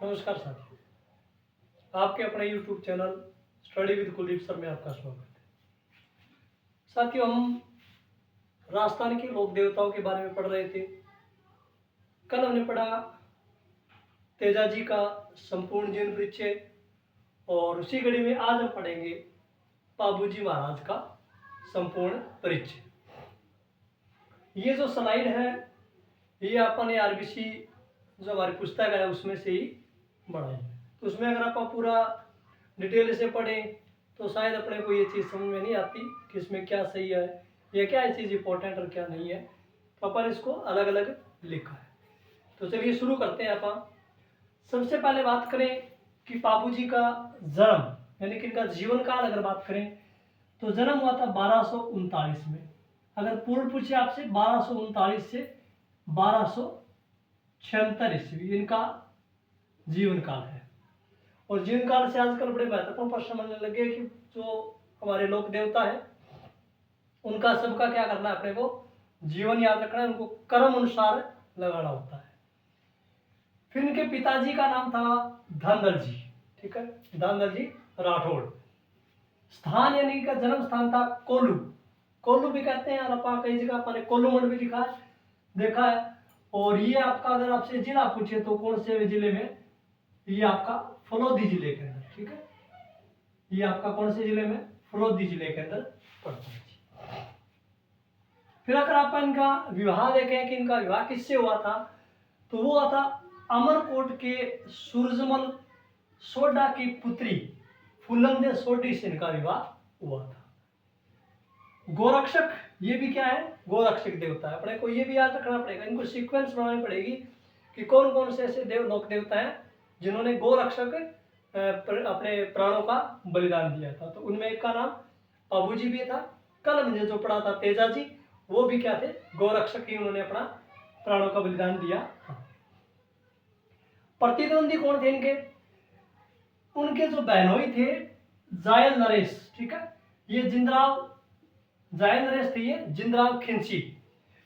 नमस्कार साथियों, आपके अपने YouTube channel study with Kuldeep sir में आपका स्वागत है। साथियों, हम राजस्थान के लोक देवताओं के बारे में पढ़ रहे थे। कल हमने पढ़ा तेजा जी का संपूर्ण जीवन परिचय और उसी कड़ी में आज हम पढ़ेंगे पाबूजी महाराज का संपूर्ण परिचय। ये जो स्लाइड है ये अपने आरबीसी जो हमारी पुस्तक है उसमें से ही बढ़ाई है। तो उसमें अगर आप पूरा डिटेल से पढ़ें तो शायद अपने को ये चीज़ समझ में नहीं आती कि इसमें क्या सही है या क्या चीज़ इंपॉर्टेंट और क्या नहीं है। तो अपन इसको अलग अलग लिखा है। तो चलिए शुरू करते हैं। अपन सबसे पहले बात करें कि बाबूजी का जन्म यानी कि इनका जीवन काल अगर बात करें तो जन्म हुआ था 1239 में। अगर पूर्ण पूछे आपसे 1239 से 1276 ईस्वी इनका जीवन काल है। और जीवन काल से आजकल बड़े महत्वपूर्ण प्रश्न समझने लगे कि जो हमारे लोक देवता है उनका सबका क्या करना है, अपने को जीवन याद रखना है, उनको कर्म अनुसार लगाना होता है। फिर इनके पिताजी का नाम था धनदल जी, ठीक है, धनदल जी राठौड़। स्थान यानी का जन्म स्थान था कोल्लू, कोल्लू भी कहते हैं, और अपा कई जगह अपने कोल्लू मंड भी लिखा है, देखा है। और ये आपका अगर आपसे जिला पूछे तो कौन से जिले में, ये आपका फलोदी जिले के अंदर, ठीक है, ये आपका कौन से जिले में, फलोदी जिले के अंदर पड़ता है। फिर अगर आप इनका विवाह देखें कि इनका विवाह किससे हुआ था तो वो हुआ था अमरकोट के सूरजमल सोडा की पुत्री फुलंदे सोडी से इनका विवाह हुआ था। गोरक्षक ये भी क्या है, गोरक्षक देवता है। अपने को ये भी याद रखना पड़ेगा, इनको सीक्वेंस बनानी पड़ेगी कि कौन कौन से ऐसे लोक देवता हैं जिन्होंने गोरक्षक अपने प्राणों का बलिदान दिया था। तो उनमें एक का नाम पाबूजी भी था। कल हमने जो पढ़ा था तेजा जी, वो भी क्या थे, गोरक्षक ही, उन्होंने अपना प्राणों का बलिदान दिया। प्रतिद्वंदी कौन थे इनके, उनके जो बहनोई थे जायल नरेश, ठीक है, ये जिंदराव जायल नरेश थे, ये जिंदराव खिंची।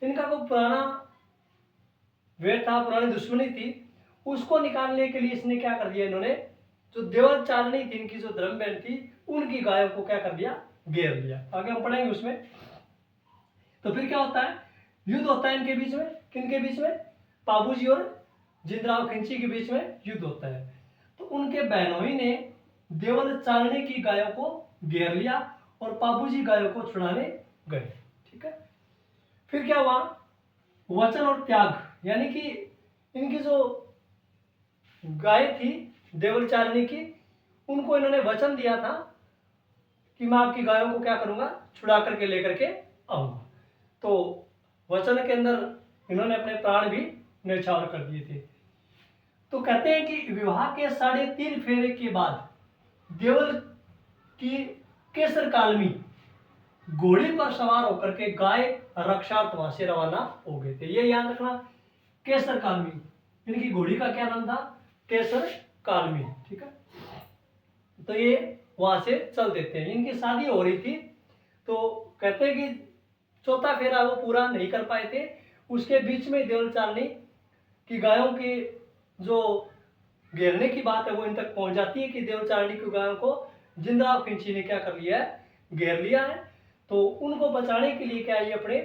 इनका कोई पुराना वेर था, पुरानी दुश्मनी थी, उसको निकालने के लिए इसने क्या कर दिया, इन्होंने जो देवल चालनी थी, इनकी जो धर्म बहन थी, उनकी गायों को क्या कर दिया, घेर लिया। आगे हम पढ़ेंगे उसमें। तो फिर क्या होता है, युद्ध होता है इनके बीच में, किनके बीच में, पाबूजी और जिंदराव खिंची के बीच में युद्ध होता है। तो उनके बहनोई ने देवल चालनी की गायों को घेर लिया और पाबूजी गायों को छुड़ाने गए, ठीक है। फिर क्या हुआ, वचन और त्याग, यानी कि इनकी जो गाय थी देवल चालनी की, उनको इन्होंने वचन दिया था कि मैं आपकी गायों को क्या करूंगा, छुड़ा करके लेकर के आऊंगा। तो वचन के अंदर इन्होंने अपने प्राण भी न्यौछावर कर दिए थे। तो कहते हैं कि विवाह के 3.5 फेरे के बाद देवल की केसर कालमी घोड़ी पर सवार होकर के गाय रक्षार्थ वहां से रवाना हो गए थे। ये याद रखना, केसर कालमी, इनकी घोड़ी का क्या नाम था, केसर कालमी, ठीक है। तो ये वहां से चल देते हैं। इनकी शादी हो रही थी, तो कहते हैं कि चौथा फेरा वो पूरा नहीं कर पाए थे। उसके बीच में देवल चालनी की गायों की जो घेरने की बात है वो इन तक पहुंच जाती है कि देवल चालनी की गायों को जिंदराव खिंची ने क्या कर लिया है, घेर लिया है। तो उनको बचाने के लिए क्या, ये अपने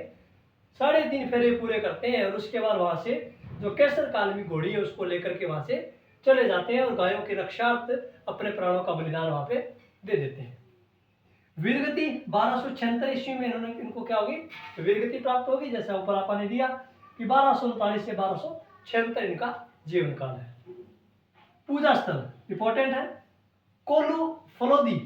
3.5 फेरे पूरे करते हैं और उसके बाद वहां से जो केसर कालमी घोड़ी है उसको लेकर के वहां से चले जाते हैं और गायों की रक्षार्थ अपने प्राणों का बलिदान वहां पे दे देते हैं। वीरगति 1276 ईस्वी में इन्होंने, इनको क्या होगी, वीरगति प्राप्त होगी, जैसे ऊपर आपा ने दिया कि 1239 से 1276 इनका जीवन काल है। पूजा स्थल इंपॉर्टेंट है, कोल्लू फलोदी,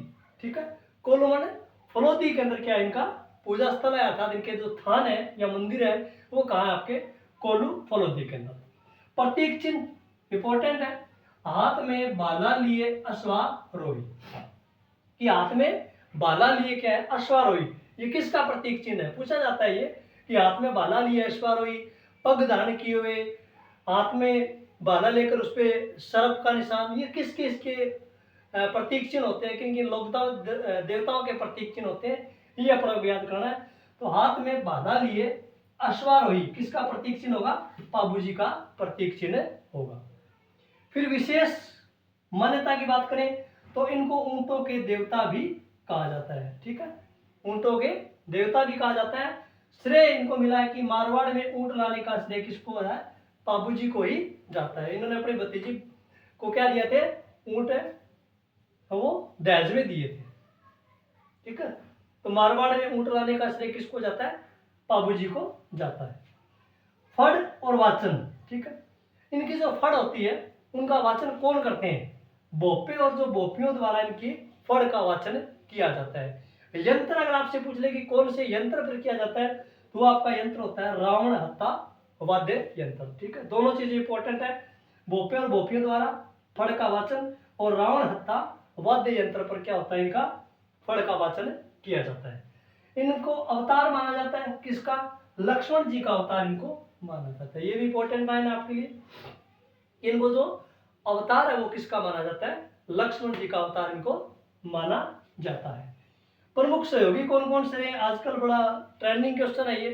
ठीक है, कोल्लू माने फलोदी के अंदर क्या है, इनका पूजा स्थल है, अर्थात इनके जो थान है या मंदिर है वो कहाँ है, आपके कोल्लू फलोदी के अंदर। प्रतीक चिन्ह इंपॉर्टेंट है, हाथ में बाला लिए अश्वारोही, कि हाथ में बाला लिए क्या है, अश्वारोही, ये किसका प्रतीक चिन्ह है, पूछा जाता है ये कि हाथ में बाला लिए अश्वारोही, पग धारण किए हुए, हाथ में बाला लेकर उस पर सर्प का निशान, ये किस किस के प्रतीक चिन्ह होते हैं, किन लोक देवताओं के प्रतीक चिन्ह होते हैं, ये अपना याद करना है। तो हाथ में बाला लिए अश्वारोही किसका प्रतीक चिन्ह होगा, पाबूजी का प्रतीक चिन्ह होगा। फिर विशेष मान्यता की बात करें तो इनको ऊंटों के देवता भी कहा जाता है, ठीक है, ऊंटों के देवता भी कहा जाता है। श्रेय इनको मिला है कि मारवाड़ में ऊंट लाने का श्रेय किसको है, बाबू जी को ही जाता है। इन्होंने अपने भतीजी को क्या दिए थे, ऊंट वो दहेज में दिए थे, ठीक है। तो मारवाड़ में ऊंट लाने का श्रेय किसको जाता है, बाबू जी को जाता है। फड़ और वाचन, ठीक है, इनकी जो फड़ होती है उनका वाचन कौन करते हैं, भोपे और जो भोपियों द्वारा इनकी फड़ का वाचन किया जाता है। यंत्र अगर आपसे पूछ ले कि कौन से यंत्र पर किया जाता है, तो आपका यंत्र होता है रावण हत्ता वाद्य यंत्र, ठीक है। दोनों चीजें इंपॉर्टेंट है, भोपे और भोपियों द्वारा फड़ का वाचन और रावण हत्ता वाद्य यंत्र पर क्या होता है, इनका फड़ का वाचन किया जाता है। इनको अवतार माना जाता है किसका, लक्ष्मण जी का अवतार इनको माना जाता है। ये भी इंपॉर्टेंट लाइन है आपके लिए, इनको जो अवतार है वो किसका माना जाता है, लक्ष्मण जी का अवतार इनको माना जाता है। प्रमुख सहयोगी कौन कौन से हैं, आजकल बड़ा ट्रेंडिंग क्वेश्चन है ये,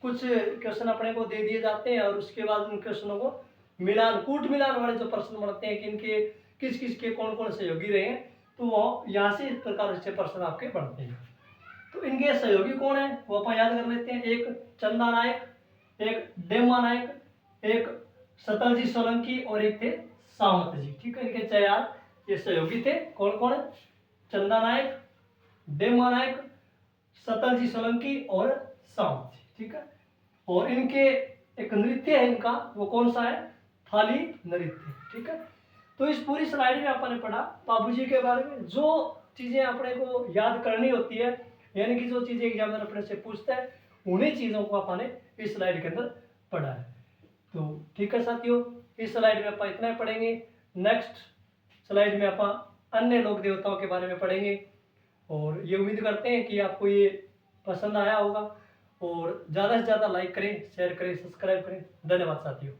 कुछ क्वेश्चन अपने को दे दिए जाते हैं और उसके बाद उन क्वेश्चनों को मिलान कूट मिलान वाले जो प्रश्न बनते हैं कि इनके किस किस के कौन कौन सहयोगी रहे हैं, तो वो यहाँ से इस प्रकार से प्रश्न आपके बनते हैं। तो इनके सहयोगी कौन है वो अपन याद कर लेते हैं, एक चंदा नायक, एक डेमा नायक, एक सतलजी सोलंकी और एक थे सावंत जी, ठीक है। इनके चार ये सहयोगी थे, कौन कौन, चंदा नायक, डेमा नायक, सतलजी सोलंकी और सावंत जी, ठीक है। और इनके एक नृत्य है इनका, वो कौन सा है, थाली नृत्य, ठीक है। तो इस पूरी स्लाइड में आपने पढ़ा बाबूजी के बारे में, जो चीजें अपने को याद करनी होती है, यानी कि जो चीजें एग्जामिनर अपने से पूछता है उन्हीं चीजों को आपने इस स्लाइड के अंदर पढ़ा है। तो ठीक है साथियों, इस स्लाइड में आप इतना ही पढ़ेंगे, नेक्स्ट स्लाइड में आप अन्य लोक देवताओं के बारे में पढ़ेंगे। और ये उम्मीद करते हैं कि आपको ये पसंद आया होगा, और ज़्यादा से ज़्यादा लाइक करें, शेयर करें, सब्सक्राइब करें। धन्यवाद साथियों।